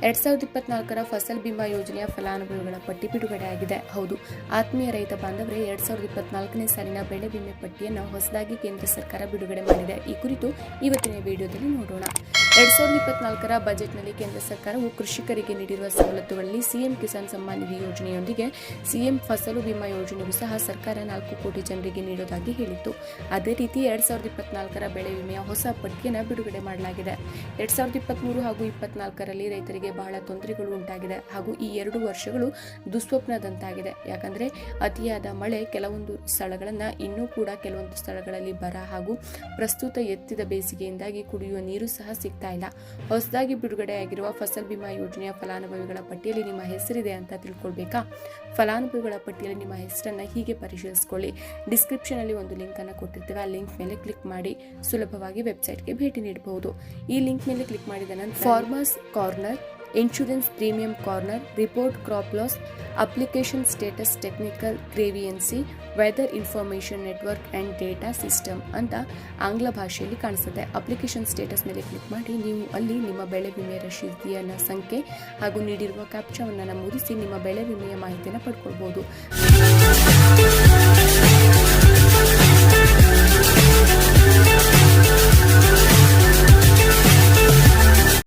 2024ರ ಫಸಲ್ ಬಿಮಾ ಯೋಜನೆಯ ಫಲಾನುಭವಿಗಳ ಪಟ್ಟಿ ಬಿಡುಗಡೆಯಾಗಿದೆ. ಹೌದು, ಆತ್ಮೀಯ ರೈತ ಬಾಂಧವರೇ, 2024ನೇ ಸಾಲಿನ ಬೆಳೆ ವಿಮೆ ಪಟ್ಟಿಯನ್ನು ಹೊಸದಾಗಿ ಕೇಂದ್ರ ಸರ್ಕಾರ ಬಿಡುಗಡೆ ಮಾಡಿದೆ. ಈ ಕುರಿತು ಇವತ್ತಿನ ವಿಡಿಯೋದಲ್ಲಿ ನೋಡೋಣ. 2024ರ ಬಜೆಟ್ನಲ್ಲಿ ಕೇಂದ್ರ ಸರ್ಕಾರವು ಕೃಷಿಕರಿಗೆ ನೀಡಿರುವ ಸವಲತ್ತುಗಳಲ್ಲಿ ಸಿಎಂ ಕಿಸಾನ್ ಸಮ್ಮಾನ್ ನಿಧಿ ಯೋಜನೆಯೊಂದಿಗೆ ಸಿಎಂ ಫಸಲು ಬಿಮಾ ಯೋಜನೆಗೂ ಸಹ ಸರ್ಕಾರ 4 ಕೋಟಿ ಜನರಿಗೆ ನೀಡುವುದಾಗಿ ಹೇಳಿತ್ತು. ಅದೇ ರೀತಿ 2024ರ ಬೆಳೆ ವಿಮೆಯ ಹೊಸ ಪಟ್ಟಿಯನ್ನು ಬಿಡುಗಡೆ ಮಾಡಲಾಗಿದೆ. 2023 ಹಾಗೂ 2024ರಲ್ಲಿ ರೈತರಿಗೆ ಬಹಳ ತೊಂದರೆಗಳು ಉಂಟಾಗಿದೆ ಹಾಗೂ ಈ 2 ವರ್ಷಗಳು ದುಸ್ವಪ್ನದಂತಾಗಿದೆ. ಯಾಕಂದ್ರೆ ಅತಿಯಾದ ಮಳೆ, ಕೆಲವೊಂದು ಸ್ಥಳಗಳನ್ನ ಇನ್ನೂ ಕೂಡ ಕೆಲವೊಂದು ಸ್ಥಳಗಳಲ್ಲಿ ಬರ ಹಾಗೂ ಪ್ರಸ್ತುತ ಎತ್ತಿದ ಬೇಸಿಗೆಯಿಂದಾಗಿ ಕುಡಿಯುವ ನೀರು ಸಹ ಸಿಗ್ತಾ ಇಲ್ಲ. ಹೊಸದಾಗಿ ಬಿಡುಗಡೆಯಾಗಿರುವ ಫಸಲ್ ಬಿಮಾ ಯೋಜನೆಯ ಫಲಾನುಭವಿಗಳ ಪಟ್ಟಿಯಲ್ಲಿ ನಿಮ್ಮ ಹೆಸರಿದೆ ಅಂತ ತಿಳ್ಕೊಳ್ಬೇಕಾ? ಫಲಾನುಭವಿಗಳ ಪಟ್ಟಿಯಲ್ಲಿ ನಿಮ್ಮ ಹೆಸರನ್ನ ಹೀಗೆ ಪರಿಶೀಲಿಸಿಕೊಳ್ಳಿ. ಡಿಸ್ಕ್ರಿಪ್ಷನ್ ಅಲ್ಲಿ ಒಂದು ಲಿಂಕ್ ಅನ್ನು ಕೊಟ್ಟಿರ್ತೇವೆ. ಆ ಲಿಂಕ್ ಮೇಲೆ ಕ್ಲಿಕ್ ಮಾಡಿ ಸುಲಭವಾಗಿ ವೆಬ್ಸೈಟ್ಗೆ ಭೇಟಿ ನೀಡಬಹುದು. ಈ ಲಿಂಕ್ ಮೇಲೆ ಕ್ಲಿಕ್ ಮಾಡಿದ ನಂತರ farmers corner, insurance premium corner, report crop loss, application status technical grievance, weather information network and data system ಅಂತ ಆಂಗ್ಲ ಭಾಷೆಯಲ್ಲಿ ಕಾಣಿಸುತ್ತೆ. ಅಪ್ಲಿಕೇಶನ್ ಸ್ಟೇಟಸ್ ಮೇಲೆ ಕ್ಲಿಕ್ ಮಾಡಿ ನೀವು ಅಲ್ಲಿ ನಿಮ್ಮ ಬೆಳೆ ವಿಮೆ ರಶೀದಿಯ ಸಂಖ್ಯೆ ಹಾಗೂ ನೀಡಿರುವ ಕ್ಯಾಪ್ಚಾವನ್ನು ನಮೂದಿಸಿ ನಿಮ್ಮ ಬೆಳೆ ವಿಮೆಯ ಮಾಹಿತಿಯನ್ನು ಪಡ್ಕೊಳ್ಬಹುದು.